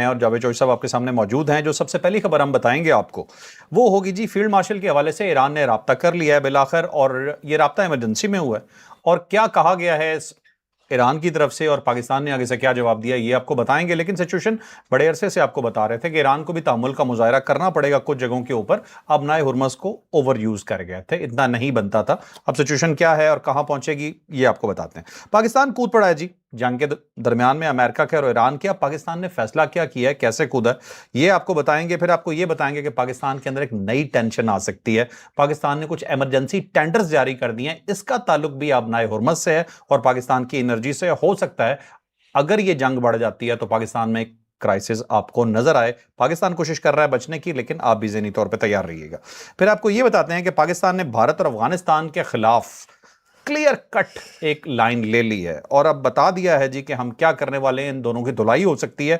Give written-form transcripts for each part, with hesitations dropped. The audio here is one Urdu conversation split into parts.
اور جاوید چوہدری صاحب آپ کے سامنے موجود ہیں. جو سب سے پہلی خبر ہم بتائیں گے آپ کو وہ ہوگی جی فیلڈ مارشل کے حوالے سے ایران نے رابطہ کر لیا ہے بالآخر, اور یہ رابطہ ایمرجنسی میں ہوا ہے. اور کیا کہا گیا ہے ایران کی طرف سے اور پاکستان نے آگے سے کیا جواب دیا یہ آپ کو بتائیں گے. لیکن سچویشن بڑے عرصے سے آپ کو بتا رہے تھے کہ ایران کو بھی تحمل کا مظاہرہ کرنا پڑے گا کچھ جگہوں کے اوپر. اب نائے ہرمز کو اوور یوز کر گئے تھے, اتنا نہیں بنتا تھا. اب سچویشن کیا ہے اور کہاں پہنچے گی یہ آپ کو بتاتے ہیں. پاکستان کود پڑا ہے جی جنگ کے درمیان میں امریکہ کے اور ایران کے. اب پاکستان نے فیصلہ کیا کیا ہے, کیسے کودا ہے یہ آپ کو بتائیں گے. پھر آپ کو یہ بتائیں گے کہ پاکستان کے اندر ایک نئی ٹینشن آ سکتی ہے. پاکستان نے کچھ ایمرجنسی ٹینڈرز جاری کر دیے ہیں, اس کا تعلق بھی اب نائے ہرمز سے ہے اور پاکستان کی انرجی سے. ہو سکتا ہے اگر یہ جنگ بڑھ جاتی ہے تو پاکستان میں کرائسس آپ کو نظر آئے. پاکستان کوشش کر رہا ہے بچنے کی, لیکن آپ بھی ذہنی طور پہ تیار رہیے گا. پھر آپ کو یہ بتاتے ہیں کہ پاکستان نے بھارت اور افغانستان کے خلاف کلیئر کٹ ایک لائن لے لی ہے اور اب بتا دیا ہے جی کہ ہم کیا کرنے والے ہیں. ان دونوں کی دھلائی ہو سکتی ہے.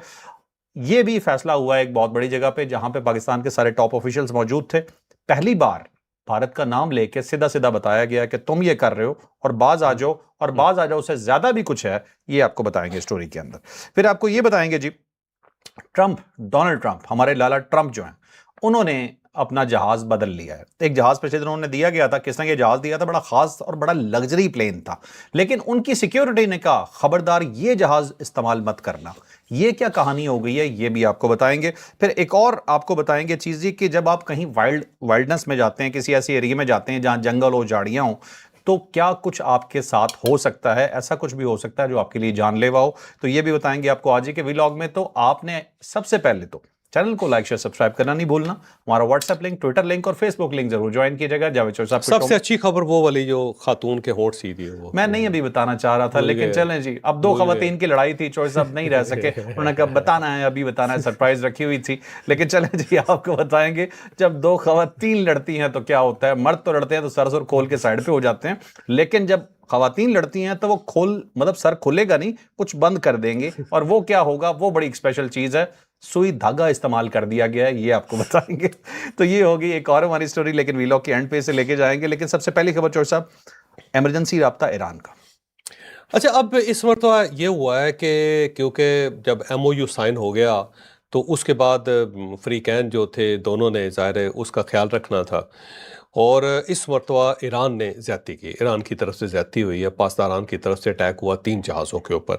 یہ بھی فیصلہ ہوا ہے ایک بہت بڑی جگہ پہ جہاں پہ پاکستان کے سارے ٹاپ آفیشلز موجود تھے. پہلی بار بھارت کا نام لے کے سیدھا سیدھا بتایا گیا کہ تم یہ کر رہے ہو اور باز آ جاؤ, اور باز آ جاؤ سے زیادہ بھی کچھ ہے یہ آپ کو بتائیں گے سٹوری کے اندر. پھر آپ کو یہ بتائیں گے جی ڈونلڈ ٹرمپ ہمارے لالا ٹرمپ جو ہیں انہوں نے اپنا جہاز بدل لیا ہے. ایک جہاز پیچھے انہوں نے دیا گیا تھا, کس نے یہ جہاز دیا تھا, بڑا خاص اور بڑا لگژری پلین تھا, لیکن ان کی سیکیورٹی نے کہا خبردار یہ جہاز استعمال مت کرنا. یہ کیا کہانی ہو گئی ہے یہ بھی آپ کو بتائیں گے. پھر ایک اور آپ کو بتائیں گے چیز یہ کہ جب آپ کہیں وائلڈنس میں جاتے ہیں, کسی ایسی ایریے میں جاتے ہیں جہاں جنگل ہو, جھاڑیاں ہوں, تو کیا کچھ آپ کے ساتھ ہو سکتا ہے. ایسا کچھ بھی ہو سکتا ہے جو آپ کے لیے جان لیوا ہو. تو یہ بھی بتائیں گے آپ کو آج ہی کے ویلاگ میں. تو آپ نے سب سے پہلے تو چینل کو لائک شیئر سبسکرائب کرنا نہیں بھولنا. ہمارا what's app link, Twitter link اور فیس بک لنک ضرور جوائن کیجیے گا. جاوید چوہدری صاحب سب سے اچھی خبر وہ والی جو خاتون کے ہونٹ سی دی وہ میں نہیں ابھی بتانا چاہ رہا تھا, لیکن چلیں جی اب دو خواتین کی لڑائی تھی, چوہدری صاحب نہیں رہ سکے, انہوں نے کہا بتانا ہے ابھی بتانا ہے, سرپرائز رکھی ہوئی تھی. لیکن چلیں جی آپ کو بتائیں گے جب دو خواتین لڑتی ہیں تو کیا ہوتا ہے. مرد تو لڑتے ہیں تو سر کھول کے سائڈ پہ ہو جاتے ہیں, لیکن جب خواتین لڑتی ہیں تو وہ سر کھلے گا نہیں, کچھ بند کر دیں گے. اور وہ کیا ہوگا, وہ بڑی ایک اسپیشل چیز ہے, سوئی دھاگا استعمال کر دیا گیا ہے, یہ آپ کو بتائیں گے. تو یہ ہوگی ایک اور ہماری سٹوری, لیکن ویلاگ کے اینڈ پہ سے لے کے جائیں گے. لیکن سب سے پہلی خبر چوہدری صاحب ایمرجنسی رابطہ ایران کا. اچھا, اب اس مرتبہ یہ ہوا ہے کہ کیونکہ جب ایم او یو سائن ہو گیا تو اس کے بعد فریقین جو تھے دونوں نے ظاہر ہے اس کا خیال رکھنا تھا, اور اس مرتبہ ایران نے زیادتی کی. ایران کی طرف سے زیادتی ہوئی ہے, پاسداران کی طرف سے اٹیک ہوا 3 جہازوں کے اوپر,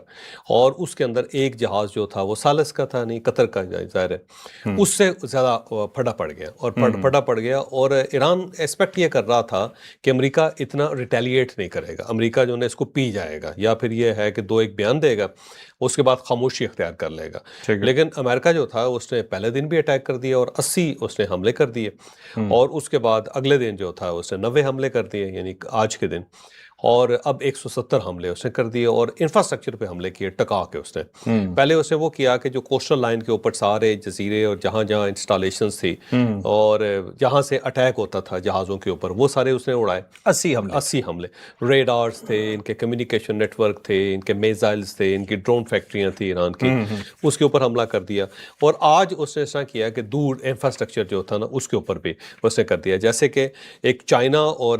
اور اس کے اندر ایک جہاز جو تھا وہ سالس کا تھا, نہیں قطر کا ظاہر ہے, اس سے زیادہ پھٹا پڑ گیا اور پھٹا پڑ گیا. اور ایران ایکسپیکٹ یہ کر رہا تھا کہ امریکہ اتنا ریٹیلیٹ نہیں کرے گا, امریکہ جو ہے اس کو پی جائے گا یا پھر یہ ہے کہ 2-1 بیان دے گا, اس کے بعد خاموشی اختیار کر لے گا. لیکن امریکہ جو تھا اس نے پہلے دن بھی اٹیک کر دیا اور 80 اس نے حملے کر دیے, اور اس کے بعد اگلے دن جو تھا اس نے 90 حملے کر دیے, یعنی آج کے دن, اور اب 170 حملے اس نے کر دیے. اور انفراسٹرکچر پہ حملے کیے ٹکا کے اس نے. پہلے اس نے وہ کیا کہ جو کوسٹل لائن کے اوپر سارے جزیرے اور جہاں جہاں انسٹالیشنز تھی اور جہاں سے اٹیک ہوتا تھا جہازوں کے اوپر, وہ سارے اس نے اڑائے. 80 حملے, ریڈارز تھے, ان کے کمیونیکیشن نیٹ ورک تھے, ان کے میزائلز تھے, ان کی ڈرون فیکٹریاں تھیں ایران کی, اس کے اوپر حملہ کر دیا. اور آج اس نے ایسا کیا کہ دور انفراسٹرکچر جو تھا نا اس کے اوپر بھی اس نے کر دیا. جیسے کہ ایک چائنا اور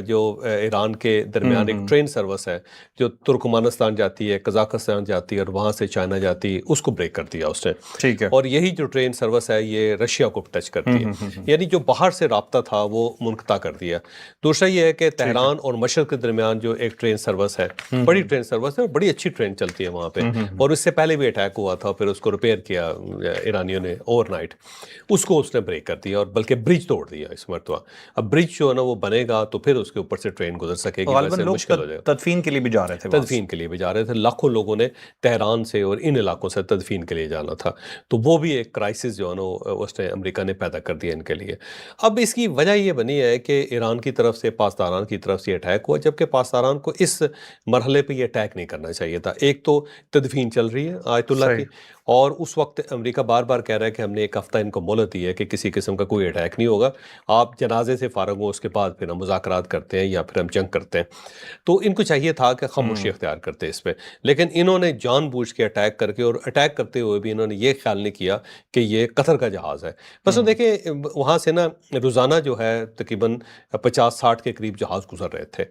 جو ایران کے درمیان ایک ٹرین سروس ہے جو ترکمانستان جاتی ہے, قزاقستان جاتی ہے اور وہاں سے چائنا جاتی ہے, اس کو بریک کر دیا اس نے. ٹھیک ہے. اور یہی جو ٹرین سروس ہے یہ رشیا کو ٹچ کرتی ہے, یعنی جو باہر سے رابطہ تھا وہ منقطع کر دیا. دوسرا یہ ہے کہ تہران اور مشرق کے درمیان جو ایک ٹرین سروس ہے, بڑی ٹرین سروس ہے, بڑی اچھی ٹرین چلتی ہے وہاں پہ, اور اس سے پہلے بھی اٹیک ہوا تھا, پھر اس کو ریپیئر کیا ایرانیوں نے اوور نائٹ, اس کو اس نے بریک کر دیا اور بلکہ برج توڑ دیا اس مرتبہ. اب برج جو ہے نا وہ بنے گا تو پھر اس کے اوپر سے ٹرین گزر سکے گی, ویسے مشکل ہو جائے گا. تدفین کے لیے بھی جا رہے تھے, تدفین کے لیے بھی جا رہے تھے, لاکھوں لوگوں نے تہران سے اور ان علاقوں سے تدفین کے لیے جانا تھا. تو وہ بھی ایک کرائسس جو ہے نا اس نے امریکہ نے پیدا کر دیا ان کے لیے. اب اس کی وجہ یہ بنی ہے کہ ایران کی طرف سے پاسداران کی طرف سے اٹیک ہوا, جبکہ پاسداران کو اس مرحلے پہ یہ اٹیک نہیں کرنا چاہیے تھا. ایک تو تدفین چل رہی ہے آیت اللہ کی, اور اس وقت امریکہ بار بار کہہ رہا ہے کہ ہم نے 1 ہفتہ ان کو مہلت دی ہے کہ کسی قسم کا کوئی اٹیک نہیں ہوگا, آپ جنازے سے فارغ ہو, اس کے بعد پھر ہم مذاکرات کرتے ہیں یا پھر ہم جنگ کرتے ہیں. تو ان کو چاہیے تھا کہ خاموشی اختیار کرتے اس پہ, لیکن انہوں نے جان بوجھ کے اٹیک کر کے, اور اٹیک کرتے ہوئے بھی انہوں نے یہ خیال نہیں کیا کہ یہ قطر کا جہاز ہے. بس دیکھیں وہاں سے نا روزانہ جو ہے تقریباً 50-60 کے قریب جہاز گزر رہے تھے,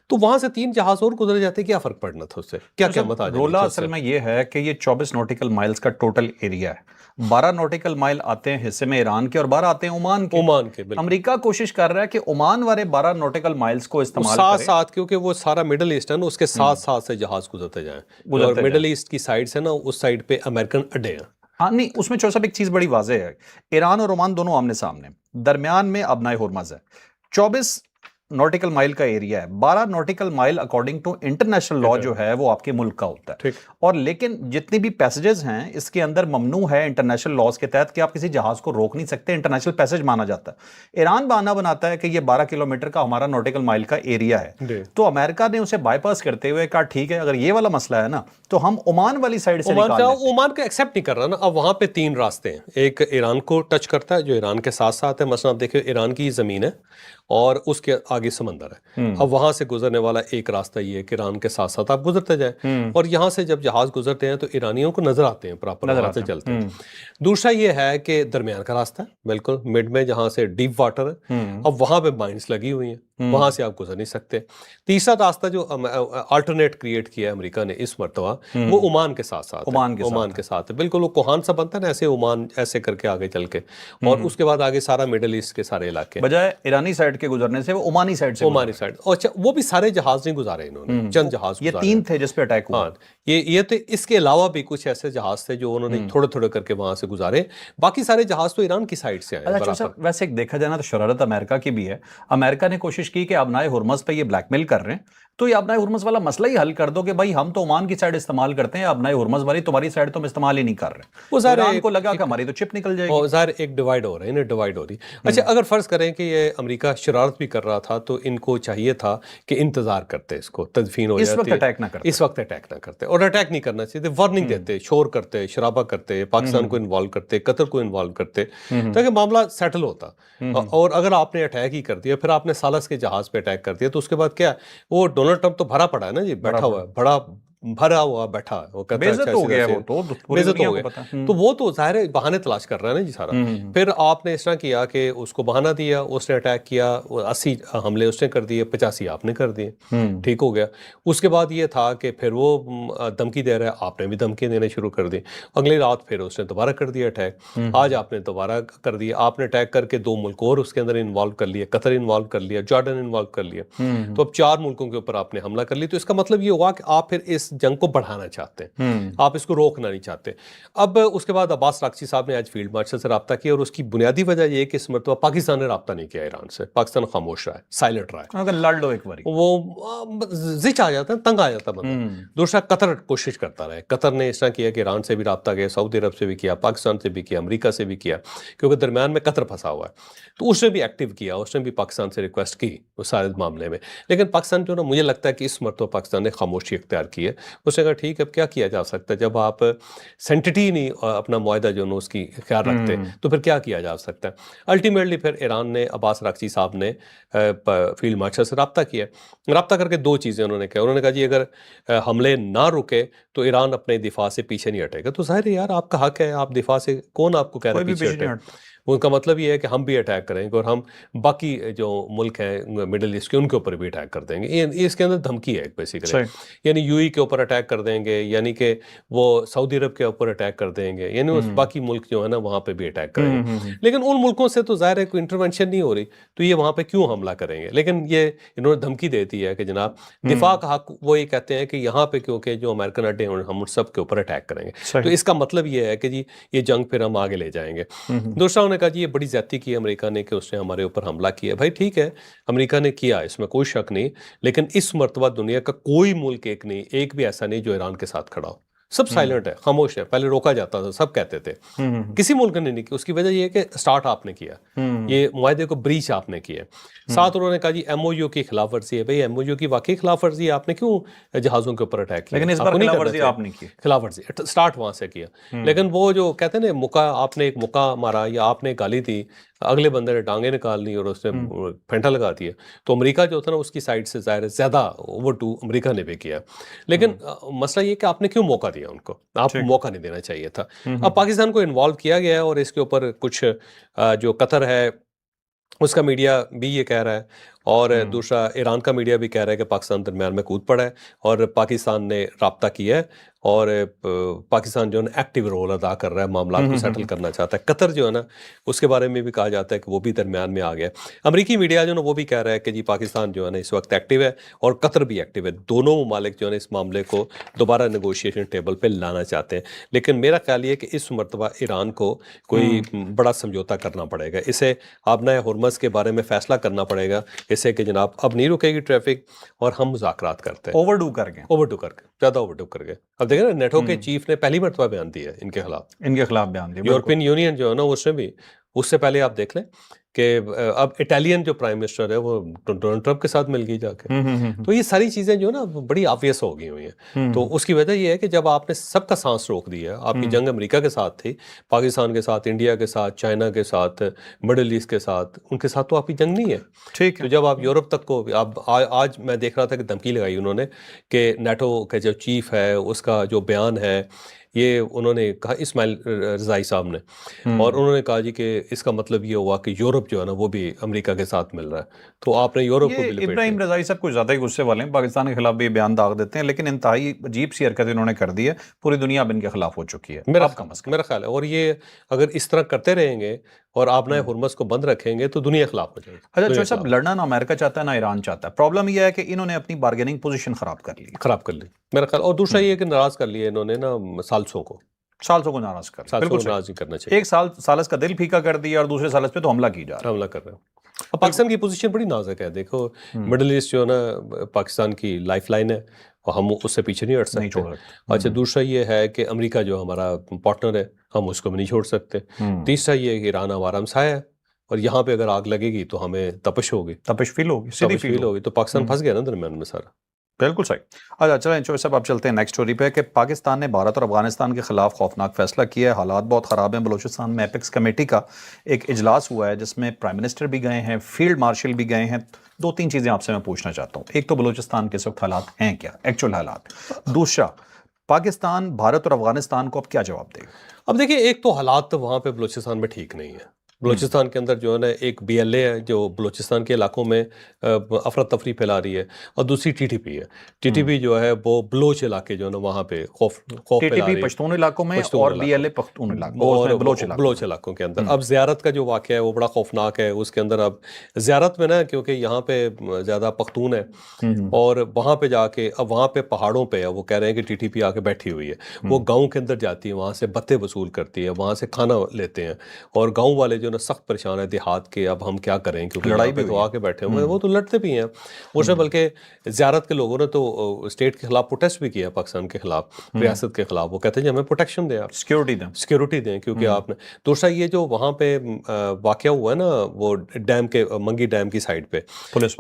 تو وہاں سے 3 جہاز اور گزر جاتے, کیا فرق پڑنا تھا اس سے, کیا قیامت آ جائے. رولا اصل میں یہ ہے کہ یہ 24 نوٹیکل مائلز کا کا ٹوٹل ایریا ہے. 12 نوٹیکل مائل آتے ہیں حصے میں ایران کے اور 12 آتے ہیں عمان کے. امریکہ کوشش کر رہا ہے کہ عمان والے 12 نوٹیکل مائلز کو استعمال کرے ساتھ ساتھ, کیونکہ وہ سارا مڈل ایسٹ ہے نا, اس کے ساتھ ساتھ سے جہاز گزرتے جائیں, اور مڈل ایسٹ کی سائڈ سے نا اس سائڈ پہ امریکن اڈے ہیں. ہاں نہیں, اس میں چوسا ایک چیز بڑی واضح ہے, ایران اور عمان دونوں آمنے سامنے, درمیان میں ابنائے ہرمز ہے. 24 نوٹیکل مائل کا ایریا ہے. 12 نوٹیکل مائل اکارڈنگ ٹو انٹرنیشنل لا جو ہے وہ آپ کے ملک کا ہوتا ہے. اور لیکن جتنی بھی پیسجز ہیں اس کے اندر ممنوع ہے انٹرنیشنل لاز کے تحت کہ آپ کسی جہاز کو روک نہیں سکتے, انٹرنیشنل پیسج مانا جاتا ہے. ایران بہانہ بناتا ہے کہ یہ 12 کلومیٹر کا ہمارا نوٹیکل مائل کا ایریا ہے, تو امریکہ نے اسے بائی پاس کرتے ہوئے کہا ٹھیک ہے اگر یہ والا مسئلہ ہے نا تو ہم عمان والی سائڈ سے نکال لیتے ہیں. عمان کو ایکسیپٹ نہیں کر رہا نا. اب وہاں پہ 3 راستے ہیں, ایک ایران کو ٹچ کرتا ہے جو ایران کے ساتھ ساتھ ہے, مثلا آپ دیکھیں ایران کی زمین ہے اور اس کے آگے سمندر ہے. اب وہاں سے گزرنے والا ایک راستہ یہ ہے کہ ایران کے ساتھ ساتھ آپ گزرتے جائیں, اور یہاں سے جب جہاز گزرتے ہیں تو ایرانیوں کو نظر آتے ہیں پراپر, وہاں سے چلتے ہیں. دوسرا یہ ہے کہ درمیان کا راستہ ہے بالکل مڈ میں, جہاں سے ڈیپ واٹر ہے, اب وہاں پہ مائنس لگی ہوئی ہیں, وہاں سے آپ گزر نہیں سکتے. تیسرا راستہ جو آلٹرنیٹ کریٹ کیا ہے امریکہ نے اس مرتبہ, وہ عمان کے ساتھ ساتھ عمان کے ساتھ ہے بالکل. وہ کوہان سا بنتا ہے نا ایسے, عمان ایسے کر کے آگے چل کے, اور اس کے بعد آگے سارا مڈل ایسٹ کے سارے علاقے, بجائے ایرانی سائڈ کے گزرنے سے وہ عمانی سائڈ سے, عمانی سائڈ. اچھا وہ بھی سارے جہاز نہیں گزارے انہوں نے, چند جہاز یہ 3 تھے جس پہ اٹیک ہوا. یہ تھے, اس کے علاوہ بھی کچھ ایسے جہاز تھے جو انہوں نے تھوڑے تھوڑے کر کے وہاں سے گزارے. باقی سارے جہاز تو ایران کی سائڈ سے آئے. ویسے ایک دیکھا جائے نا تو شرارت امریکہ کی بھی ہے. امریکہ نے کوشش کی کہ ابنائے ہرمز پہ یہ بلیک میل کر رہے ہیں, تو یہ ابنائے ہرمز والا مسئلہ ہی حل کر دو کہ بھائی ہم تو عمان کی سائڈ استعمال کرتے ہیں, ابنائے ہرمز والی تمہاری سائڈ تو ہم استعمال ہی نہیں کر رہے. وہ ایران کو لگا کہ ہماری تو چپ نکل جائے گی, ظاہر ایک ڈیوائڈ ہو رہا ہے, ڈیوائڈ ہو رہی. اچھا اگر فرض کریں کہ یہ امریکہ شرارت بھی کر رہا تھا تو ان کو چاہیے تھا کہ انتظار کرتے, اس کو تدفین ہو جاتی, اس وقت اٹیک نہ کرتے, اور اٹیک نہیں کرنا چاہیے, وارننگ دیتے, شور کرتے, شرابہ کرتے, پاکستان کو انوالو کرتے, قطر کو انوالو کرتے, تاکہ معاملہ سیٹل ہوتا. اور اگر آپ نے اٹیک ہی کر دیا, پھر آپ نے سالس کے جہاز پہ اٹیک کر دیا, تو اس کے بعد کیا, وہ ڈونلڈ ٹرمپ تو بھرا پڑا ہے نا جی, بیٹھا ہوا ہے, بڑا بھرا ہوا بیٹھا ہے, وہ بےعزت ہو گیا, بےعزت ہو گیا. تو وہ تو ظاہر ہے بہانے تلاش کر رہا ہے نا جی سارا. پھر آپ نے اس طرح کیا کہ اس کو بہانہ دیا, اس نے اٹیک کیا, 80 حملے اس نے کر دیے, 85 آپ نے کر دیے, ٹھیک ہو گیا. اس کے بعد یہ تھا کہ پھر وہ دھمکی دے رہا ہے, آپ نے بھی دھمکی دینے شروع کر دی. اگلی رات پھر اس نے دوبارہ کر دیا اٹیک, آج آپ نے دوبارہ کر دیا. آپ نے اٹیک کر کے 2 ملک اور اس کے اندر انوالو کر لیا, قطر انوالو کر لیا, جارڈن انوالو کر لیا. تو اب 4 ملکوں کے اوپر آپ نے حملہ کر لیا. تو اس کا مطلب یہ ہوا کہ آپ پھر اس جنگ کو بڑھانا چاہتے ہیں, آپ اس کو روکنا نہیں چاہتے. اب اس کے بعد عباس راغچی صاحب نے آج فیلڈ مارشل سے رابطہ کیا, اور اس کی بنیادی وجہ یہ ہے کہ اس مرتبہ پاکستان نے رابطہ نہیں کیا ایران سے. پاکستان خاموش رہا ہے, سائلنٹ رہا ہے. اگر لڑ لو ایک باری وہ زچ آ جاتا ہے, تنگ آ جاتا ہے. دوسرا قطر کوشش کرتا رہے, قطر نے اس طرح کیا کہ ایران سے بھی رابطہ کیا, سعودی عرب سے بھی کیا, پاکستان سے بھی کیا, امریکہ سے بھی کیا, کیونکہ درمیان میں قطر پھنسا ہوا ہے. تو اس نے بھی ایکٹیو کیا, اس نے بھی پاکستان سے ریکویسٹ کی اس سارے معاملے میں. لیکن پاکستان جو نا, مجھے لگتا ہے کہ اس مرتبہ پاکستان نے خاموشی اختیار کی ہے. اس نے کہا ٹھیک ہے اب کیا کیا جا سکتا ہے, جب آپ سینٹیٹی نہیں اپنا معاہدہ جو ہے اس کی خیال رکھتے تو پھر کیا جا سکتا ہے. الٹیمیٹلی پھر ایران نے, عباس راغچی صاحب نے فیلڈ مارشل سے رابطہ کیا. رابطہ کر کے 2 چیزیں انہوں نے کہا. انہوں نے کہا جی اگر حملے نہ رکے تو ایران اپنے دفاع سے پیچھے نہیں ہٹے گا. تو ظاہر ہے یار, آپ کا حق ہے, آپ دفاع سے, کون آپ کو کہہ رہا ہے پیچھے ہٹے. ان کا مطلب یہ ہے کہ ہم بھی اٹیک کریں گے, اور ہم باقی جو ملک ہیں مڈل ایسٹ کے, ان کے اوپر بھی اٹیک کر دیں گے. اس کے اندر دھمکی ہے بیسیکلی, یعنی یو ای کے اوپر اٹیک کر دیں گے, یعنی کہ وہ سعودی عرب کے اوپر اٹیک کر دیں گے, یعنی باقی ملک جو ہے نا وہاں پہ بھی اٹیک کریں گے. لیکن ان ملکوں سے تو ظاہر ہے کوئی انٹرونشن نہیں ہو رہی, تو یہ وہاں پہ کیوں حملہ کریں گے. لیکن یہ انہوں نے دھمکی دیتی ہے کہ جناب دفاع کا حق, وہ یہ کہتے ہیں کہ یہاں پہ کیونکہ جو امریکن اڈے ہیں ہم سب کے اوپر اٹیک کریں گے. تو اس کا مطلب یہ ہے کہ جی یہ جنگ پھر ہم آگے لے جائیں گے. دوسرا انہوں نے کہا جی یہ بڑی زیادتی کی امریکہ نے کہ اس نے ہمارے اوپر حملہ کیا. بھائی ٹھیک ہے, امریکہ نے کیا, اس میں کوئی شک نہیں, لیکن اس مرتبہ دنیا کا کوئی ملک ایک بھی ایسا نہیں جو ایران کے ساتھ کھڑا ہو. سب سائلنٹ ہے, خاموش ہے. پہلے روکا جاتا تھا, سب کہتے تھے, کسی ملک نے نہیں کیا. اس کی وجہ یہ ہے کہ سٹارٹ آپ نے کیا, یہ معاہدے کو بریچ آپ نے کیا. ساتھ انہوں نے کہا جی ایم او یو کی خلاف ورزی ہے. بھائی ایم او یو کی واقعی خلاف ورزی ہے, آپ نے کیوں جہازوں کے اوپر اٹیک کیا؟ لیکن اس بار خلاف ورزی آپ نے کی, خلاف ورزی سٹارٹ وہاں سے کیا. لیکن وہ جو کہتے ہیں نا مکہ, آپ نے ایک مکہ مارا یا آپ نے گالی دی, اگلے بندے نے ٹانگیں نکال لی اور اس نے پھینٹا لگا دیا. تو امریکہ جو تھا نا اس کی سائڈ سے ظاہر زیادہ اوور ٹو امریکہ نے بھی کیا. لیکن مسئلہ یہ کہ آپ نے کیوں موقع دیا ان کو, آپ کو موقع نہیں دینا چاہیے تھا. اب پاکستان کو انوالو کیا گیا ہے, اور اس کے اوپر کچھ جو قطر ہے اس کا میڈیا بھی یہ کہہ رہا ہے, اور دوسرا ایران کا میڈیا بھی کہہ رہا ہے کہ پاکستان درمیان میں کود پڑا ہے اور پاکستان نے رابطہ کیا ہے اور پاکستان جو ہے نا ایکٹیو رول ادا کر رہا ہے، معاملات کو سیٹل کرنا چاہتا ہے۔ قطر جو ہے نا اس کے بارے میں بھی کہا جاتا ہے کہ وہ بھی درمیان میں آ گیا ہے۔ امریکی میڈیا جو ہے نا وہ بھی کہہ رہا ہے کہ جی پاکستان جو ہے نا اس وقت ایکٹیو ہے اور قطر بھی ایکٹیو ہے، دونوں ممالک جو ہے نا اس معاملے کو دوبارہ نیگوشیشن ٹیبل پہ لانا چاہتے ہیں۔ لیکن میرا خیال یہ کہ اس مرتبہ ایران کو کوئی بڑا سمجھوتا کرنا پڑے گا، اسے آبنائے ہرمز کے بارے میں فیصلہ کرنا پڑے گا، اسے کہ جناب اب نہیں رکے گی ٹریفک اور ہم مذاکرات کرتے ہیں۔ اوور ڈو کر کے زیادہ اوور ڈو کر کے اب دیکھیں نا نیٹو کے چیف نے پہلی مرتبہ بیان دیا ہے ان کے خلاف بیان دیا۔ یورپین یونین جو ہے نا اس نے بھی، اس سے پہلے آپ دیکھ لیں کہ اب اٹالین جو پرائم منسٹر ہے وہ ڈونلڈ ٹرمپ کے ساتھ مل گئی جا کے، تو یہ ساری چیزیں جو ہے نا بڑی آبویس ہو گئی ہوئی ہیں۔ تو اس کی وجہ یہ ہے کہ جب آپ نے سب کا سانس روک دیا، آپ کی جنگ امریکہ کے ساتھ تھی، پاکستان کے ساتھ، انڈیا کے ساتھ، چائنا کے ساتھ، مڈل ایسٹ کے ساتھ، ان کے ساتھ تو آپ کی جنگ نہیں ہے۔ ٹھیک تو جب آپ یورپ تک کو، اب آج میں دیکھ رہا تھا کہ دھمکی لگائی انہوں نے کہ نیٹو کے جو چیف ہے اس کا جو بیان ہے یہ انہوں نے کہا، اسماعیل رضائی صاحب نے، اور انہوں نے کہا جی کہ اس کا مطلب یہ ہوا کہ یورپ جو ہے نا وہ بھی امریکہ کے ساتھ مل رہا ہے، تو آپ نے یورپ کو بھی لپیٹ ابراہیم لیا۔ رضائی صاحب کچھ زیادہ ہی غصے والے ہیں، پاکستان کے خلاف بھی بیان داغ دیتے ہیں، لیکن انتہائی عجیب سی حرکت انہوں نے کر دی ہے، پوری دنیا اب ان کے خلاف ہو چکی ہے۔ میرا خیال ہے، اور یہ اگر اس طرح کرتے رہیں گے اور آبنائے ہرمز کو بند رکھیں گے تو دنیا خلاف ہو جائے گی۔ اچھا جو صاحب لڑنا نہ امریکہ چاہتا ہے نہ ایران چاہتا ہے، پرابلم یہ ہے کہ انہوں نے اپنی بارگیننگ پوزیشن خراب کر لی میرا خیال، اور دوسرا یہ کہ ناراض کر لیے انہوں نے نا سالسوں کو ناراض کر بالکل ناراض نہیں کرنا چاہیے۔ ایک سالس کا دل پھیکا کر دیا اور دوسرے سالس پہ تو حملہ کی جا رہا ہے، حملہ کر رہے ہیں۔ اب پاکستان کی پوزیشن بڑی نازک ہے، دیکھو مڈل ایسٹ جو ہے نا پاکستان کی لائف لائن ہے اور ہم اس سے پیچھے نہیں ہٹ سکتے۔ اچھا دوسرا یہ ہے کہ امریکہ جو ہمارا پارٹنر ہے ہم اس کو بھی نہیں چھوڑ سکتے۔ تیسرا یہ ہے کہ ایران ہمارا ہمسایہ ہے اور یہاں پہ اگر آگ لگے گی تو ہمیں تپش ہوگی، تپش فیل ہوگی، تو پاکستان پھنس گیا نا درمیان میں سارا۔ بالکل صحیح۔ اچھا چلیں چوہے صاحب اب چلتے ہیں نیکسٹ سٹوری پہ کہ پاکستان نے بھارت اور افغانستان کے خلاف خوفناک فیصلہ کیا ہے، حالات بہت خراب ہیں۔ بلوچستان میں ایپیکس کمیٹی کا ایک اجلاس ہوا ہے جس میں پرائم منسٹر بھی گئے ہیں، فیلڈ مارشل بھی گئے ہیں۔ دو تین چیزیں آپ سے میں پوچھنا چاہتا ہوں، ایک تو بلوچستان کے اس وقت حالات ہیں کیا، ایکچوئل حالات، دوسرا پاکستان بھارت اور افغانستان کو اب کیا جواب دے گا؟ اب دیکھیں ایک تو حالات تو وہاں پہ بلوچستان میں ٹھیک نہیں ہے۔ بلوچستان کے اندر جو ہے نا ایک بی ایل اے ہے جو بلوچستان کے علاقوں میں افراتفری پھیلا رہی ہے، اور دوسری ٹی ٹی پی ہے۔ ٹی ٹی پی جو ہے وہ بلوچ علاقے جو ہے نا وہاں پہ خوف پھیلا رہی ہے، پشتون علاقوں میں اور بی ایل اے پختون علاقوں اور بلوچ علاقوں کے اندر۔ اب زیارت کا جو واقعہ ہے وہ بڑا خوفناک ہے، اس کے اندر اب زیارت میں نا کیونکہ یہاں پہ زیادہ پختون ہے اور وہاں پہ جا کے اب وہاں پہ پہاڑوں پہ ہے، وہ کہہ رہے ہیں کہ ٹی ٹی پی آ کے بیٹھی ہوئی ہے، وہ گاؤں کے اندر جاتی ہے، وہاں سے بتے وصول کرتی ہے، وہاں سے کھانا لیتے ہیں، اور گاؤں والے جو نا سخت پریشان ہے دیہات کے، اب ہم کیا کریں کیونکہ لڑائی پہ تو آ کے بیٹھے ہوئے ہیں، وہ تو لڑتے بھی ہیں اس میں، بلکہ زیارت کے لوگوں نے تو اسٹیٹ کے خلاف پروٹیسٹ بھی کیا، پاکستان کے خلاف، ریاست کے خلاف، وہ کہتے ہیں جی ہمیں پروٹیکشن دیں، آپ سیکیورٹی دیں، کیونکہ آپ نے دوسرا یہ جو وہاں پہ واقعہ ہوا ہے نا وہ ڈیم کے منگی ڈیم کی سائڈ پہ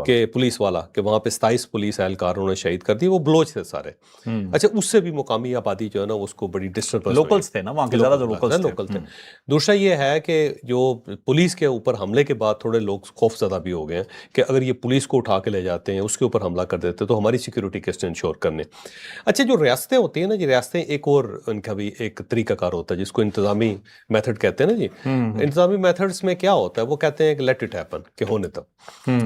کہ پولیس والا کہ وہاں پہ 27 پولیس اہلکار انہوں نے شہید کر دی، وہ بلوچ تھے سارے۔ اچھا اس سے بھی مقامی آبادی جو ہے نا اس کو بڑی ڈسٹربنس، لوکلز تھے نا وہاں کے، زیادہ لوکل تھے۔ دوسرا یہ ہے کہ جو پولیس کے اوپر حملے کے بعد تھوڑے لوگ خوف زدہ بھی ہو گئے ہیں کہ اگر یہ پولیس کو اٹھا کے لے جاتے ہیں، اس کے اوپر حملہ کر دیتے ہیں تو ہماری سیکیورٹی کیسے انشور کرنے۔ اچھا جو ریاستیں ہوتی ہیں نا، یہ ریاستیں ایک اور ان کا بھی ایک طریقہ کار ہوتا ہے جس کو انتظامی میتھڈ کہتے ہیں نا جی۔ انتظامی میتھڈز میں کیا ہوتا ہے، وہ کہتے ہیں کہ لیٹ اٹ ہیپن، کہ ہونے دو۔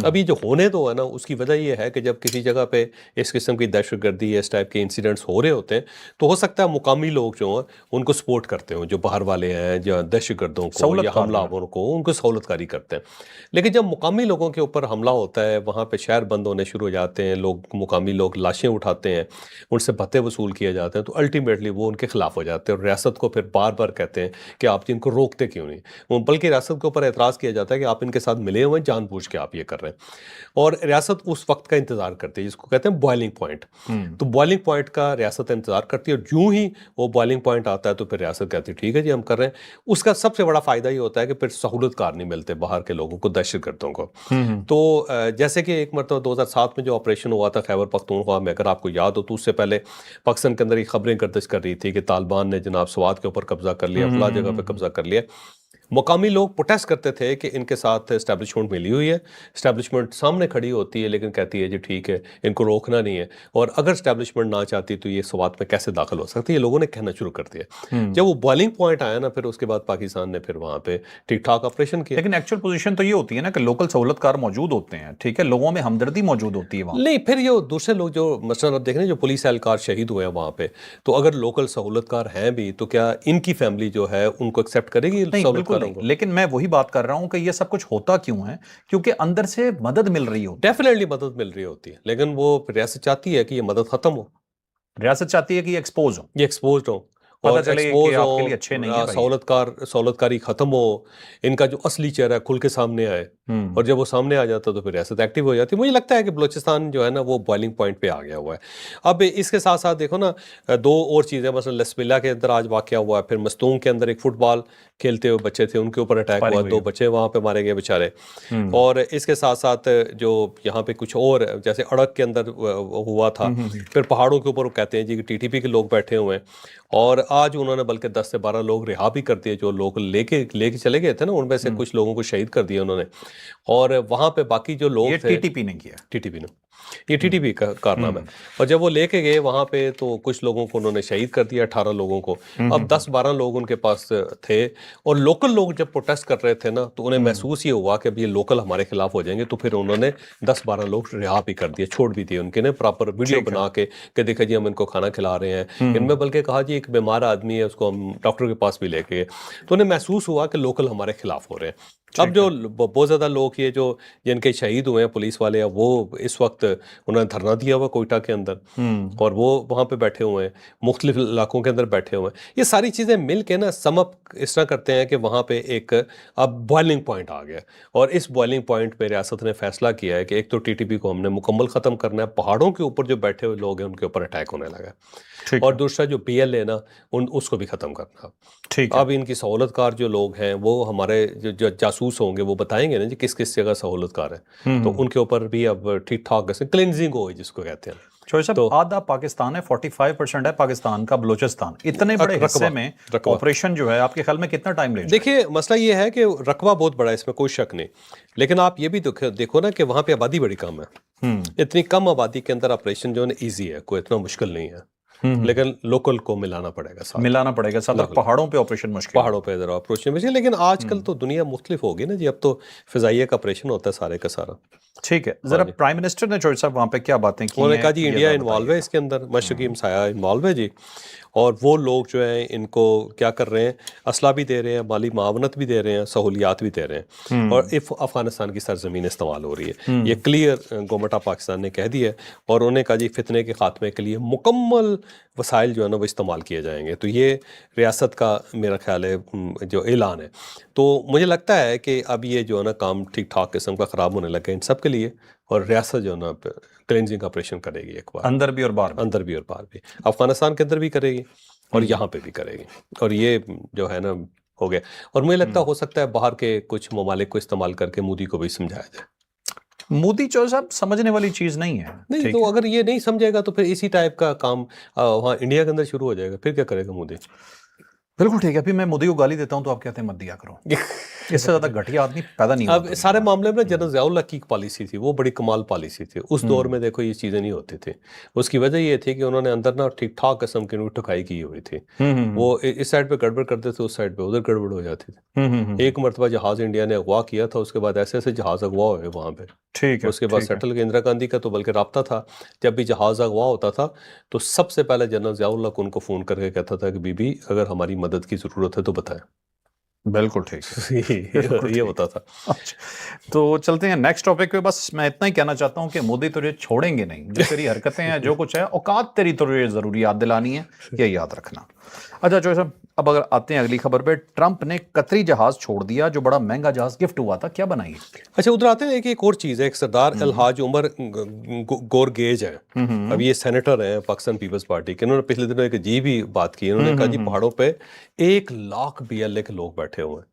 ابھی جو ہونے دو ہے نا، اس کی وجہ یہ ہے کہ جب کسی جگہ پہ اس قسم کی دہشت گردی یا اس ٹائپ کے انسیڈنٹس ہو رہے ہوتے ہیں تو ہو سکتا ہے مقامی لوگ جو ہیں ان کو سپورٹ کرتے ہوں، جو باہر والے ہیں یا دہشت گردوں کو یا حملہ آوروں کو، ان کو سہولت کاری کرتے ہیں۔ لیکن جب مقامی لوگوں کے اوپر حملہ ہوتا ہے، وہاں پہ شہر بند ہونے شروع ہو جاتے ہیں، مقامی لوگ لاشیں اٹھاتے ہیں، ان سے بھتے وصول کیے جاتے ہیں، تو الٹیمیٹلی وہ ان کے خلاف ہو جاتے ہیں اور ریاست کو پھر بار بار کہتے ہیں کہ آپ ان کو روکتے کیوں نہیں، بلکہ ریاست کے اوپر اعتراض کیا جاتا ہے کہ آپ ان کے ساتھ ملے ہوئے ہیں، جان بوجھ کے آپ یہ کر رہے ہیں، اور ریاست اس وقت کا انتظار کرتی ہے جس کو کہتے ہیں بوائلنگ پوائنٹ۔ تو بوائلنگ پوائنٹ کا ریاست انتظار کرتی ہے، اور جو ہی وہ بوائلنگ پوائنٹ آتا ہے تو پھر ریاست کہتی ہے ٹھیک ہے جی ہم کر رہے ہیں۔ اس کا سب سے بڑا فائدہ یہ ہوتا ہے کہ پھر سہولت کار نہیں ملتے باہر کے لوگوں کو، دہشت گردوں کو۔ تو جیسے کہ ایک مرتبہ 2007 میں جو آپریشن ہوا تھا خیبر پختونخوا میں، اگر آپ کو یاد ہو، تو اس سے پہلے پاکستان کے اندر ایک خبریں گردش کر رہی تھی کہ طالبان نے جناب سوات کے اوپر قبضہ کر لیا، فلاں جگہ پہ قبضہ کر لیا۔ مقامی لوگ پروٹیسٹ کرتے تھے کہ ان کے ساتھ اسٹیبلشمنٹ ملی ہوئی ہے, اسٹیبلشمنٹ سامنے کھڑی ہوتی ہے لیکن کہتی ہے جی ٹھیک ہے ان کو روکنا نہیں ہے, اور اگر اسٹیبلشمنٹ نہ چاہتی تو یہ سوات میں کیسے داخل ہو سکتی ہے, یہ لوگوں نے کہنا شروع کر دیا. جب وہ بوائلنگ پوائنٹ آیا نا, پھر اس کے بعد پاکستان نے پھر وہاں پہ ٹھیک ٹھاک آپریشن کیا. لیکن ایکچوئل پوزیشن تو یہ ہوتی ہے نا کہ لوکل سہولت کار موجود ہوتے ہیں, ٹھیک ہے, لوگوں میں ہمدردی موجود ہوتی ہے وہاں. نہیں, پھر یہ دوسرے لوگ جو مثلاً آپ دیکھ رہے ہیں جو پولیس اہلکار شہید ہوئے ہیں وہاں پہ, تو اگر لوکل سہولت کار ہیں بھی تو کیا ان کی فیملی جو ہے ان کو ایکسیپٹ کرے گی نہیں, سہولت بالکل کاروں نہیں, کو؟ لیکن میں وہی بات کر رہا ہوں کہ یہ سب کچھ ہوتا کیوں ہے, کیونکہ اندر سے مدد مل رہی ہوتی ڈیفینیٹلی مدد مل رہی ہوتی ہے, لیکن وہ ریاست چاہتی ہے کہ یہ مدد ختم ہو, ہے, ریاست چاہتی ہے کہ یہ ایکسپوز ہو, یہ ایکسپوزڈ ہو پتہ اور چلے کہ ایکسپوز آپ کے لیے ہو, اچھے نہیں ہیں بھائی. سہولت کاری ختم ہو, ان کا جو اصلی چہرہ ہے کھل کے سامنے آئے, اور جب وہ سامنے آ جاتا تو پھر ریاست ایکٹیو ہو جاتی ہے. مجھے لگتا ہے کہ بلوچستان جو ہے نا وہ بوائلنگ پوائنٹ پہ آ گیا ہوا ہے. اب اس کے ساتھ ساتھ دیکھو نا دو اور چیزیں, مثلا لسبیلا کے اندر آج واقعہ ہوا ہے, پھر مستونگ کے اندر ایک فٹ بال کھیلتے ہوئے بچے تھے ان کے اوپر اٹیک ہوا, 2 بچے وہاں پہ مارے گئے بیچارے. اور اس کے ساتھ ساتھ جو یہاں پہ کچھ اور جیسے اڑک کے اندر ہوا تھا, پھر پہاڑوں کے اوپر وہ کہتے ہیں جی کہ ٹی ٹی پی کے لوگ بیٹھے ہوئے ہیں, اور آج انہوں نے بلکہ 10 سے 12 لوگ رہا بھی کر دیے, جو لوگ لے کے چلے گئے تھے نا ان میں سے کچھ لوگوں کو شہید کر دیا انہوں نے. اور وہاں پہ باقی جو لوگ یہ تھے, ٹی ٹی پی نے کیا, ٹی ٹی پی نے, یہ ٹی ٹی پی کا کارنامہ ہے. اور جب وہ لے کے گئے وہاں پہ تو کچھ لوگوں کو انہوں نے شہید کر دیا, 18 لوگوں کو. اب 10-12 لوگ ان کے پاس تھے, اور لوکل لوگ جب پروٹیسٹ کر رہے تھے نا تو انہیں محسوس یہ ہوا کہ اب یہ لوکل ہمارے خلاف ہو جائیں گے, تو پھر انہوں نے 10-12 لوگ رہا بھی کر دیے, چھوڑ بھی دیے ان کے نے پراپر ویڈیو بنا کے کہ دیکھا جی ہم ان کو کھانا کھلا رہے ہیں. ان میں بلکہ کہا جی ایک بیمار آدمی ہے اس کو ہم ڈاکٹر کے پاس بھی لے کے گئے, تو انہیں محسوس ہوا کہ لوکل ہمارے خلاف ہو رہے ہیں. اب جو بہت زیادہ لوگ یہ جو جن کے شہید ہوئے ہیں پولیس والے, وہ اس وقت انہوں نے دھرنا دیا ہوا کوئٹہ کے اندر, اور وہ وہاں پہ بیٹھے ہوئے ہیں, مختلف علاقوں کے اندر بیٹھے ہوئے ہیں. یہ ساری چیزیں مل کے نا سم اپ اس طرح کرتے ہیں کہ وہاں پہ ایک اب بوائلنگ پوائنٹ آ گیا, اور اس بوائلنگ پوائنٹ پہ ریاست نے فیصلہ کیا ہے کہ ایک تو ٹی ٹی پی کو ہم نے مکمل ختم کرنا ہے, پہاڑوں کے اوپر جو بیٹھے ہوئے لوگ ہیں ان کے اوپر اٹیک ہونے لگا, اور دوسرا جو پی ایل ہے نا اس کو بھی ختم کرنا. اب ان کی سہولت کار جو لوگ ہیں وہ ہمارے جو جاسوس ہوں گے وہ بتائیں گے نا جی کس کس جگہ سہولت کار ہے, تو ان کے اوپر بھی اب ٹھیک ٹھاک کلینزنگ ہوئی جس کو کہتے ہیں. صاحب آدھا پاکستان ہے, 45% ہے پاکستان کا بلوچستان, اتنے بڑے حصے میں آپریشن جو ہے آپ کے خیال میں کتنا ٹائم لے جائے؟ دیکھیے مسئلہ یہ ہے کہ رقبہ بہت بڑا ہے, اس میں کوئی شک نہیں, لیکن آپ یہ بھی دیکھو نا کہ وہاں پہ آبادی بڑی کم ہے. اتنی کم آبادی کے اندر آپریشن جو ہے ایزی ہے, کوئی اتنا مشکل نہیں ہے, لیکن لوکل کو ملانا پڑے گا ساتھ, پہاڑوں پہ آپریشن مشکل, پہاڑوں پہ ذرا آپریشن مشکل. لیکن آج کل تو دنیا مختلف ہوگی نا جی, اب تو فضائیہ کا آپریشن ہوتا ہے سارے کا سارا. ٹھیک ہے, ذرا پرائم منسٹر نے چوہدری صاحب وہاں پہ کیا باتیں کی ہیں؟ انہوں نے کہا جی انڈیا انوالو ہے اس کے اندر, مشرقی ہمسایہ انوالو ہے جی, اور وہ لوگ جو ہیں ان کو کیا کر رہے ہیں, اسلحہ بھی دے رہے ہیں, مالی معاونت بھی دے رہے ہیں, سہولیات بھی دے رہے ہیں, اور افغانستان کی سرزمین استعمال ہو رہی ہے. یہ کلیئر گورنمنٹ آف پاکستان نے کہہ دیا ہے, اور انہوں نے کہا جی فتنے کے خاتمے کے لیے مکمل وسائل جو ہے نا وہ استعمال کیے جائیں گے. تو یہ ریاست کا میرا خیال ہے جو اعلان ہے. تو مجھے لگتا ہے کہ اب یہ جو ہے نا کام ٹھیک ٹھاک قسم کا خراب ہونے لگا ان سب کے لیے, اور ریاست جو ہے نا کلینزنگ آپریشن کرے گی ایک بار, اندر بھی اور باہر بھی, افغانستان کے اندر بھی کرے گی اور یہاں پہ بھی کرے گی, اور یہ جو ہے نا ہو گیا. اور مجھے لگتا ہو سکتا ہے باہر کے کچھ ممالک کو استعمال کر کے مودی کو بھی سمجھایا جائے. مودی چوہدری صاحب سمجھنے والی چیز نہیں ہے, نہیں تو اگر یہ نہیں سمجھے گا تو پھر اسی ٹائپ کا کام وہاں انڈیا کے اندر شروع ہو جائے گا, پھر کیا کرے گا مودی؟ بالکل ٹھیک ہے, ابھی میں مودی کو گالی دیتا ہوں تو آپ کہتے ہیں مت دیا کرو, اس سے زیادہ گھٹیا آدمی پیدا نہیں اب ہوتا. سارے معاملے میں جنرل ضیاء اللہ کی پالیسی تھی, وہ بڑی کمال پالیسی تھی اس دور میں. دیکھو یہ چیزیں نہیں ہوتی تھی, اس کی وجہ یہ تھی کہ انہوں نے اندر نا ٹھیک ٹھاک قسم کی ٹھکائی کی ہوئی تھی. وہ اس سائڈ پہ گڑبڑ کرتے تھے, اس سائڈ پہ ادھر گڑبڑ ہو جاتی تھی. ایک مرتبہ جہاز انڈیا نے اغوا کیا تھا, اس کے بعد ایسے جہاز اغوا ہوئے وہاں پہ. ٹھیک ہے, اس کے بعد سیٹل کے اندرا گاندھی کا تو بلکہ رابطہ تھا, جب بھی جہاز اغوا ہوتا تھا تو سب سے پہلے جنرل ضیاء اللہ کو ان کو فون کر کے کہتا تھا کہ بی بی اگر ہماری مدد کی ضرورت ہے تو بتائیں. بالکل ٹھیک, یہ ہوتا تھا. تو چلتے ہیں نیکسٹ ٹاپک پہ. بس میں اتنا ہی کہنا چاہتا ہوں کہ مودی تجھے چھوڑیں گے نہیں, جو تیری حرکتیں ہیں جو کچھ ہے, اوقات تیری تجھے ضروری یاد دلانی ہے, یہ یاد رکھنا. اچھا چوہدری صاحب, اب اگر آتے ہیں اگلی خبر پہ, ٹرمپ نے قطری جہاز چھوڑ دیا جو بڑا مہنگا جہاز گفٹ ہوا تھا, کیا بنائی؟ اچھا ادھر آتے ہیں, ایک اور چیز ہے, ایک سردار الحاج عمر گورگیج ہے. اب یہ سینیٹر ہیں پاکستان پیپلز پارٹی کے, انہوں نے پچھلے دنوں ایک عجیب ہی بات کی. انہوں نے کہا جی پہاڑوں پہ 1 لاکھ BLA کے لوگ بیٹھے ہوئے ہیں,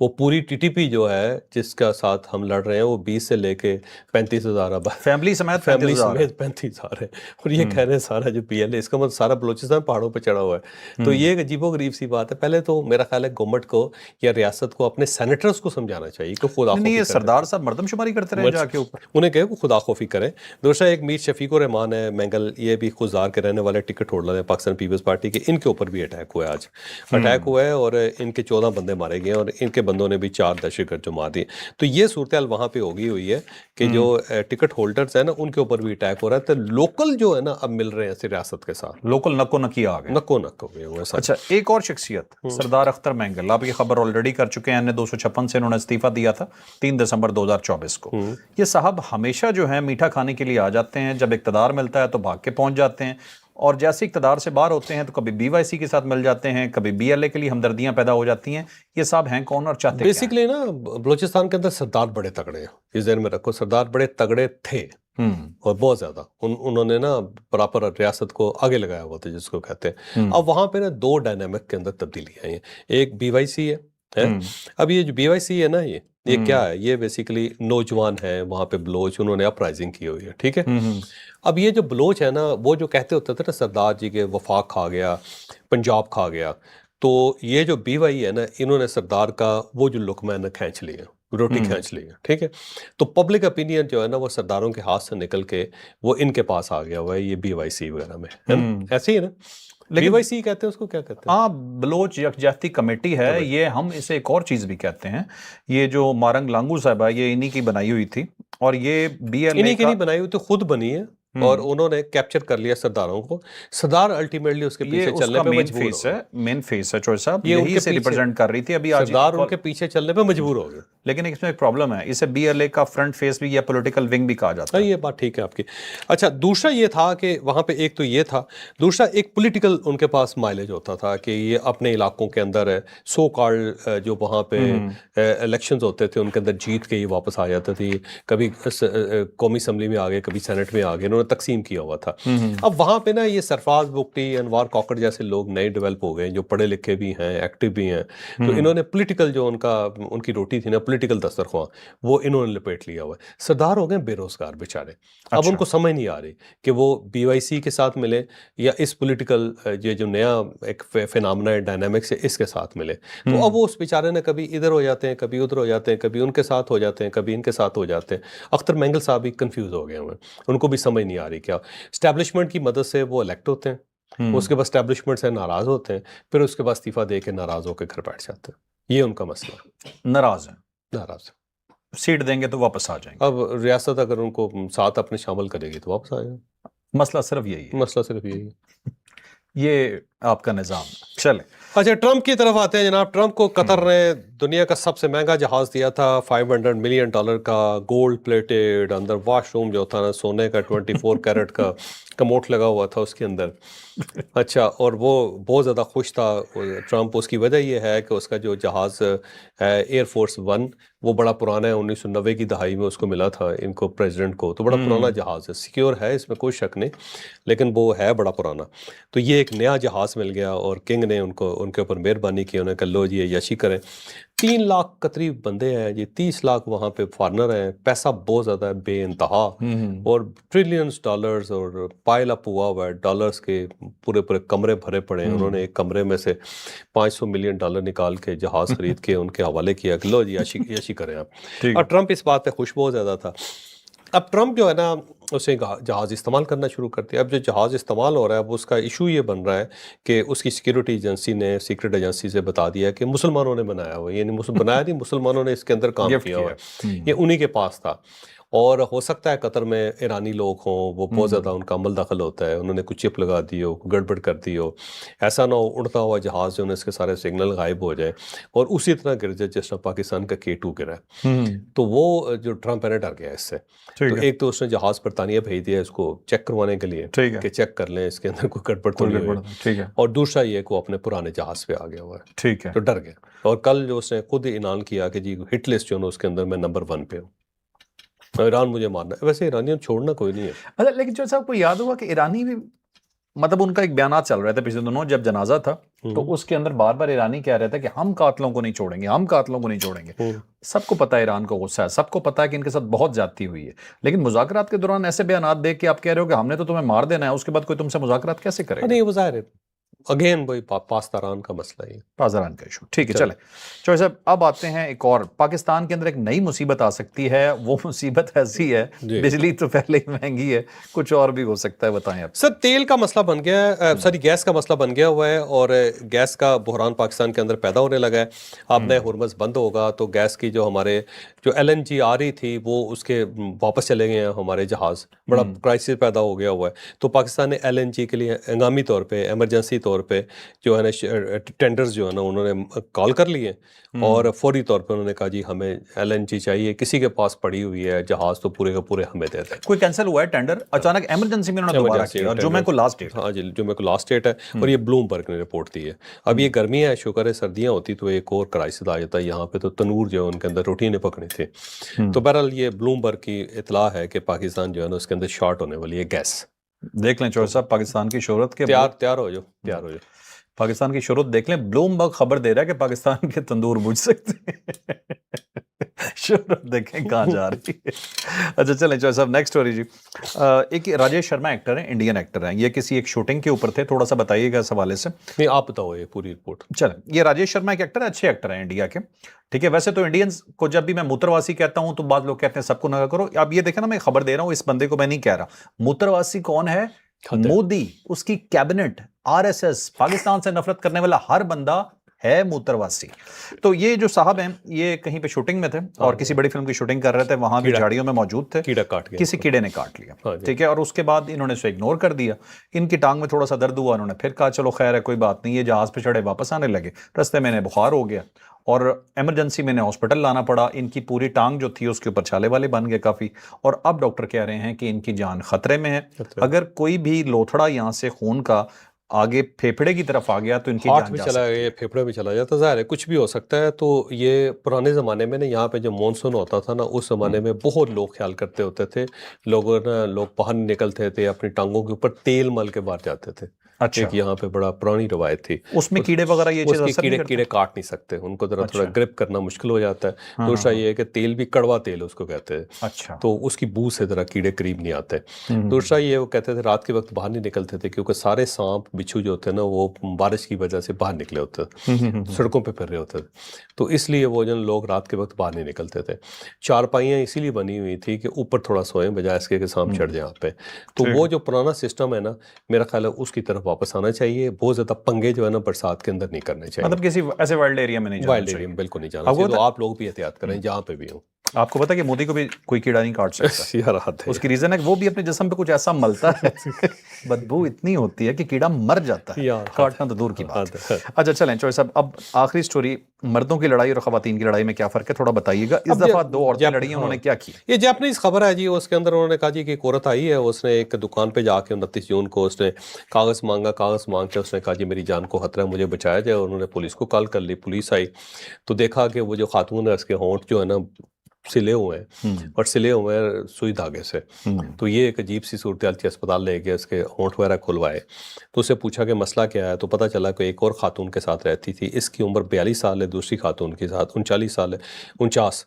وہ پوری ٹی ٹی پی جو ہے جس کا ساتھ ہم لڑ رہے ہیں وہ 20 سے لے کے 35,000 اب فیملی سمیت فیملی 35,000 ہے. سمیت 35,000 ہے. اور یہ کہہ رہے ہیں سارا جو پی ایل ہے اس کا مطلب سارا بلوچستان پہاڑوں پہ چڑھا ہوا ہے. تو یہ ایک عجیب و غریب سی بات ہے. پہلے تو میرا خیال ہے گورنمنٹ کو یا ریاست کو اپنے سینیٹرز کو سمجھانا چاہیے کہ خدا نہیں خوفی یہ کریں. سردار صاحب مردم شماری کرتے رہے جا کے اوپر. انہیں کہے کہ خدا خوفی کریں. دوسرا ایک میر شفیق الرحمان ہے مینگل، یہ بھی خودزار کے رہنے والے ٹکٹ ہولڈر ہیں پاکستان پیپلز پارٹی کے. ان کے اوپر بھی اٹیک ہوا ہے، آج اٹیک ہوا ہے اور ان کے 14 بندے مارے گئے ہیں اور ان کے بندوں نے بھی 4 دہشت گرد جو مار دیے. تو یہ صورتحال وہاں پہ ہوگی ہوئی ہے کہ جو ٹکٹ ہولڈرز ہیں نا ان کے اوپر بھی اٹیک ہو رہا ہے. تو لوکل جو ہے نا اب مل رہے ہیں ریاست کے ساتھ، لوکل نکو نکی آ گئے. نکو نک ہو گئے ہوئے سب. اچھا ایک اور شخصیت سردار اختر مینگل، آپ یہ خبر آلریڈی کر چکے ہیں. 256 سے انہوں نے استعفیٰ دیا تھا 3 دسمبر 2024 کو. یہ صاحب ہمیشہ جو ہے میٹھا کھانے کے لیے آ جاتے ہیں، جب اقتدار ملتا ہے تو بھاگ کے پہنچ جاتے ہیں، اور جیسے اقتدار سے باہر ہوتے ہیں تو کبھی بی وائی سی کے ساتھ مل جاتے ہیں، کبھی بی ایل اے کے لیے ہمدردیاں پیدا ہو جاتی ہیں. یہ صاحب ہیں کون اور چاہتے کیا ہیں؟ بیسیکلی نا بلوچستان کے اندر سردار بڑے تگڑے ہیں، یہ ذہن میں رکھو. سردار بڑے تگڑے تھے اور بہت زیادہ انہوں نے نا پراپر ریاست کو آگے لگایا ہوا تھا جس کو کہتے ہیں. اب وہاں پہ نا 2 ڈائنامک کے اندر تبدیلی آئی ہیں. ایک بی وائی سی ہے. اب یہ جو بی وائی سی ہے نا یہ کیا ہے؟ یہ بیسیکلی نوجوان ہیں وہاں پہ بلوچ، انہوں نے اپرائزنگ کی ہوئی ہے. ٹھیک ہے. اب یہ جو بلوچ ہے نا وہ جو کہتے ہوتے تھے نا سردار جی کے وفاق کھا گیا، پنجاب کھا گیا، تو یہ جو بی وائی ہے نا انہوں نے سردار کا وہ جو لقمہ ہے نا کھینچ لیا، روٹی کھینچ لی ہے. ٹھیک ہے. تو پبلک اپینین جو ہے نا وہ سرداروں کے ہاتھ سے نکل کے وہ ان کے پاس آ گیا ہوا ہے، یہ بی وائی سی وغیرہ میں ہے نا. ایسے ہی ہے نا. بی وائی سی کہتے ہیں اس کو، کیا کہتے ہیں؟ ہاں بلوچ یکجہتی کمیٹی ہے یہ. ہم اسے ایک اور چیز بھی کہتے ہیں. یہ جو مارنگ لانگو صاحبہ یہ انہی کی بنائی ہوئی تھی، اور یہ بی ایل اے انہی کی کا نہیں بنائی ہوئی تو خود بنی ہے اور انہوں نے کیپچر کر لیا سرداروں کو. سردار الٹیمیٹلی اس کے یہ پیچھے اس چلنے کا پہ مین مجبور فیس ہو ہے، مین فیس ہے. چوہے صاحب یہ ان یہی کے سے پیچھے ریپرزینٹ کر رہی تھی. ابھی آج سردار ان کے پیچھے چلنے پہ مجبور ہو گئے. لیکن اس میں ایک پرابلم ہے، اسے بی ایل اے کا فرنٹ فیس بھی یا پولیٹیکل ونگ بھی کہا جاتا ہے. یہ بات ٹھیک ہے آپ کی. اچھا دوسرا یہ تھا کہ وہاں پہ ایک تو یہ تھا، دوسرا ایک پولیٹیکل ان کے پاس مائلیج ہوتا تھا کہ یہ اپنے علاقوں کے اندر سو کالڈ جو وہاں پہ الیکشنز ہوتے تھے ان کے اندر جیت کے یہ واپس آ جاتے تھے. کبھی قومی اسمبلی میں آگے، کبھی سینٹ میں آگے، انہوں نے تقسیم کیا ہوا تھا. اب وہاں پہ نا یہ سرفراز بگٹی، انوار کاکڑ جیسے لوگ نئے ڈیولپ ہو گئے جو پڑھے لکھے بھی ہیں، ایکٹیو بھی ہیں. تو انہوں نے پولیٹیکل جو ان کی روٹی تھی نا، پولیٹیکل دسترخوان، وہ انہوں نے لپیٹ لیا ہوا ہے. سردار ہو گئے بے روزگار بیچارے. اب ان کو سمجھ نہیں آ رہی کہ وہ بی وائی سی کے ساتھ ملے یا اس پولیٹیکل یہ جو نیا ایک فینامنا ہے ڈائنامکس ہے اس کے ساتھ ملے. تو اب وہ اس بیچارے نے کبھی ادھر ہو جاتے ہیں، کبھی ادھر ہو جاتے ہیں، کبھی ان کے ساتھ ہو جاتے ہیں، کبھی ان کے ساتھ ہو جاتے ہیں. اختر مینگل صاحب بھی کنفیوز ہو گئے ہوئے ہیں، ان کو بھی سمجھ نہیں آ رہی کیا. اسٹیبلشمنٹ کی مدد سے وہ الیکٹ ہوتے ہیں، اس کے بعد اسٹیبلشمنٹ سے ناراض ہوتے ہیں، پھر اس کے بعد استعفیٰ دے کے ناراض ہو کے گھر بیٹھ جاتے ہیں. یہ ان کا مسئلہ ہے. ناراض ہیں، ناراض ہے. سیٹ دیں گے تو واپس آ جائیں گے. اب ریاست اگر ان کو ساتھ اپنے شامل کرے گی تو واپس آئے گا. مسئلہ صرف یہی ہے، مسئلہ صرف یہی ہے. یہ آپ کا نظام. چلے اچھا ٹرمپ کی طرف آتے ہیں جناب. ٹرمپ کو قطر نے دنیا کا سب سے مہنگا جہاز دیا تھا، $500 ملین کا، گولڈ پلیٹڈ، اندر واش روم جو تھا نا سونے کا 24 کیرٹ کا کموٹ لگا ہوا تھا اس کے اندر. اچھا اور وہ بہت زیادہ خوش تھا ٹرمپ. اس کی وجہ یہ ہے کہ اس کا جو جہاز ہے ایئر فورس 1 وہ بڑا پرانا ہے، 1990 کی دہائی میں اس کو ملا تھا ان کو پریزیڈنٹ کو. تو بڑا پرانا جہاز ہے، سیکیور ہے، اس میں کوئی شک نہیں، لیکن وہ ہے بڑا پرانا. تو یہ ایک نیا جہاز مل گیا اور کنگ نے ان کے اوپر مہربانی کی. انہوں نے کہا لو جی یشی کریں. 3 لاکھ قریب بندے ہیں جی، 30 لاکھ وہاں پہ فارنر ہیں. پیسہ بہت زیادہ ہے بے انتہا، اور ٹریلینز ڈالرز اور پائل اپ ہوا ہوا ہے ڈالرز کے. پورے کمرے بھرے پڑے ہیں. انہوں نے ایک کمرے میں سے $500 ملین نکال کے جہاز خرید کے ان کے حوالے کیا کہ لو جی یشی کریں آپ. اور ٹرمپ اس بات پہ خوش بہت زیادہ تھا. اب ٹرمپ جو ہے نا اسے جہاز استعمال کرنا شروع کرتے. اب جو جہاز استعمال ہو رہا ہے اب اس کا ایشو یہ بن رہا ہے کہ اس کی سیکیورٹی ایجنسی نے، سیکرٹ ایجنسی سے بتا دیا کہ مسلمانوں نے بنایا ہوا ہے. یعنی بنایا نہیں، مسلمانوں نے اس کے اندر کام کیا ہوا ہے، یہ انہی کے پاس تھا. اور ہو سکتا ہے قطر میں ایرانی لوگ ہوں، وہ بہت زیادہ ان کا عمل دخل ہوتا ہے، انہوں نے کچھ چپ لگا دی ہو، گڑبڑ کر دی ہو. ایسا نہ ہو اڑتا ہوا جہاز جو ہے اس کے سارے سگنل غائب ہو جائے اور اسی طرح گر جائے جس طرح پاکستان کا K2 گرا ہے. تو وہ جو ٹرمپ ہے نا ڈر گیا اس سے. تو ایک تو اس نے جہاز برطانیہ بھیج دیا اس کو چیک کروانے کے لیے کہ چیک کر لیں اس کے اندر کوئی گڑبڑ تو نہیں ہوئی. اور دوسرا یہ کہ وہ اپنے پرانے جہاز پہ آ گیا ہوا ہے. ٹھیک ہے. تو ڈر گیا. اور کل جو اس نے خود اعلان کیا کہ جی ہٹ لسٹ جو ہے اس کے اندر میں نمبر 1 پہ ہوں، ایران مجھے مارنا ہے. ویسے ایرانیوں چھوڑنا کوئی نہیں ہے. اچھا لیکن جو صاحب کو یاد ہوا کہ ایرانی بھی مطلب ان کا ایک بیانات چل رہے تھے پچھلے دنوں جب جنازہ تھا تو اس کے اندر بار بار ایرانی کہہ رہے تھے کہ ہم قاتلوں کو نہیں چھوڑیں گے، ہم قاتلوں کو نہیں چھوڑیں گے. سب کو پتا ہے ایران کو غصہ ہے، سب کو پتا ہے کہ ان کے ساتھ بہت زیادتی ہوئی ہے، لیکن مذاکرات کے دوران ایسے بیانات دیکھ کے آپ کہہ رہے ہو کہ ہم نے تو تمہیں مار دینا ہے، اس کے بعد کوئی تم سے مذاکرات کیسے کرے گا؟ نہیں وہ ظاہر ہے اگین وہی پاسداران کا مسئلہ ہے، پازران کا ایشو. ٹھیک ہے چلیں چوہے صاحب اب آتے ہیں ایک اور پاکستان کے اندر ایک نئی مصیبت آ سکتی ہے. وہ مصیبت ایسی ہے بجلی تو پہلے ہی مہنگی ہے، کچھ اور بھی ہو سکتا ہے، بتائیں آپ. سر تیل کا مسئلہ بن گیا ہے، ساری گیس کا مسئلہ بن گیا ہوا ہے، اور گیس کا بحران پاکستان کے اندر پیدا ہونے لگا ہے. اب نئے ہرمز بند ہوگا تو گیس کی جو ہمارے جو ایل این جی آ رہی تھی وہ اس کے واپس چلے گئے ہیں ہمارے جہاز، بڑا کرائسس پیدا ہو گیا ہوا ہے. تو پاکستان نے ایل این جی کے لیے ہنگامی طور پہ ایمرجنسی طور پہ جو ہے نا ٹینڈرز جو ہے نا انہوں نے کال کر لیے، اور فوری طور پہ انہوں نے کہا جی ہمیں ایل این جی چاہیے، کسی کے پاس پڑی ہوئی ہے جہاز تو پورے کا پورے ہمیں دے دیں. کوئی کینسل ہوا ہے ٹینڈر اچانک ایمرجنسی میں انہوں نے دوبارہ کیا، اور جمعہ کو لاسٹ ڈیٹ. ہاں جی جمعہ کو لاسٹ ڈیٹ ہے، اور یہ بلوم برگ نے رپورٹ دی ہے. اب یہ گرمی ہے، شکر ہے سردیاں ہوتی تو ایک اور کرائسس آ جاتا ہے. یہاں پہ تو تنور جو ہے ان کے اندر روٹی نہیں پکڑی تھی. تو بہرحال یہ بلوم برگ کی اطلاع ہے کہ پاکستان جو ہے نا اس کے اندر شارٹ ہونے والی ہے گیس. دیکھ لیں چوہے صاحب پاکستان کی شہرت کے تیار ہو جاؤ. پاکستان کی شہرت دیکھ لیں، بلوم برگ خبر دے رہا ہے کہ پاکستان کے تندور بجھ سکتے ہیں. شہرت دیکھیں کہاں جا رہی ہے. اچھا چلیں چوہے صاحب نیکسٹ سٹوری جی. ایک راجیش شرما ایکٹر ہیں، انڈین ایکٹر ہیں، یہ کسی ایک شوٹنگ کے اوپر تھے، تھوڑا سا بتائیے گا اس حوالے سے. نہیں آپ بتاؤ یہ پوری رپورٹ. چلیں یہ راجیش شرما ایک ایکٹر ہے، اچھے ایکٹر ہیں انڈیا کے. ٹھیک ہے، ویسے تو انڈینز کو جب بھی میں موترواسی کہتا ہوں تو بعض لوگ کہتے ہیں سب کو نہ کرو. اب یہ دیکھیں نا، میں خبر دے رہا ہوں، اس بندے کو میں نہیں کہہ رہا. موترواسی کون ہے؟ مودی، اس کی cabinet, R S S, Pakistan سے نفرت کرنے والا ہر بندہ ہے موترواسی. تو یہ جو صاحب ہیں یہ کہیں پہ شوٹنگ میں تھے اور کسی بڑی فلم کی شوٹنگ کر رہے تھے، وہاں بھی جھاڑیوں میں موجود تھے، کیڑا کاٹ گیا، کسی کیڑے نے کاٹ لیا. ٹھیک ہے، اور اس کے بعد انہوں نے اسے اگنور کر دیا. ان کی ٹانگ میں تھوڑا سا درد ہوا، انہوں نے پھر کہا چلو خیر ہے کوئی بات نہیں. یہ جہاز پہ چڑھے واپس آنے لگے، رستے میں انہیں بخار ہو گیا اور ایمرجنسی میں انہیں ہاسپٹل لانا پڑا. ان کی پوری ٹانگ جو تھی اس کے اوپر چھالے والے بن گئے کافی، اور اب ڈاکٹر کہہ رہے ہیں کہ ان کی جان خطرے میں ہے. اگر کوئی بھی لوتھڑا یہاں سے خون کا آگے پھیپھڑے کی طرف آ گیا تو ان کی ہارٹ جان بھی جا چلا گیا، پھیپھڑے بھی چلا جاتا. ظاہر ہے کچھ بھی ہو سکتا ہے. تو یہ پرانے زمانے میں نا یہاں پہ جو مونسون ہوتا تھا نا، اس زمانے میں بہت لوگ خیال کرتے ہوتے تھے، لوگ باہر نکلتے تھے اپنی ٹانگوں کے اوپر تیل مل کے باہر جاتے تھے. اچھا، ایک یہاں پہ بڑا پرانی روایت تھی. اس میں کیڑے وغیرہ یہ چیز اثر نہیں کرتے؟ کیڑے کاٹ نہیں سکتے ان کو، ذرا تھوڑا گرپ کرنا مشکل ہو جاتا ہے. دوسرا یہ ہے کہ تیل بھی کڑوا تیل اس کو کہتے ہیں. اچھا، تو اس کی بو سے ذرا کیڑے قریب نہیں آتے. دوسرا یہ وہ کہتے تھے رات کے وقت باہر نہیں نکلتے تھے کیونکہ سارے سانپ بچھو جو ہوتے ہیں نا وہ بارش کی وجہ سے باہر نکلے ہوتے تھے، سڑکوں پہ پھر رہے ہوتے تھے. تو اس لیے وہ جو لوگ رات کے وقت باہر نہیں نکلتے تھے. چارپائیاں اسی لیے بنی ہوئی تھی کہ اوپر تھوڑا سوئیں بجائے اس کے کہ سانپ چڑھ جائیں آپ پہ. تو وہ جو پرانا سسٹم ہے نا، میرا خیال ہے اس کی طرف واپس آنا چاہیے. بہت زیادہ پنگے جو ہے نا برسات کے اندر نہیں کرنے چاہیے، مطلب کسی ایسے وائلڈ ایریا میں نہیں جانا وائلڈ چاہیے. ایریا میں بالکل نہیں جانا چاہیے. تو آپ لوگ بھی احتیاط کریں جہاں پہ بھی ہوں. آپ کو پتا کہ مودی کو بھی کوئی کیڑا نہیں کاٹ سکتا. یار حد ہے. اس کی ریزن ہے کہ وہ بھی اپنے جسم پہ کچھ ایسا ملتا ہے، بدبو اتنی ہوتی ہے کہ کیڑا مر جاتا ہے، کاٹنا تو دور کی بات ہے. اچھا چلیں چوہے صاحب اب آخری سٹوری، مردوں کی لڑائی اور خواتین کی لڑائی میں کیا فرق ہے تھوڑا بتائیے گا. اس دفعہ دو عورتیں لڑی ہیں، انہوں نے کیا کی؟ یہ جاپنیز خبر ہے جی. اس کے اندر انہوں نے کہا جی کہ ایک عورت آئی ہے، اس نے ایک دکان پہ جا کے 29 جون کو اس نے کاغذ مانگا. کاغذ مانگ کے اس نے کہا جی میری جان کو خطرہ ہے، مجھے بچایا جائے. انہوں نے پولیس کو کال کر لی. پولیس آئی تو دیکھا کہ وہ جو خاتون ہے اس کے ہونٹ جو ہے نا سلے ہوئے ہیں، اور سلے ہوئے ہیں سوئی دھاگے سے. تو یہ ایک عجیب سی صورتحال تھی. اسپتال لے کے اس کے ہونٹ وغیرہ کھلوائے تو اسے پوچھا کہ مسئلہ کیا ہے. تو پتہ چلا کہ ایک اور خاتون کے ساتھ رہتی تھی، اس کی عمر 42 سال ہے، دوسری خاتون کے ساتھ 39 سال ہے، 49.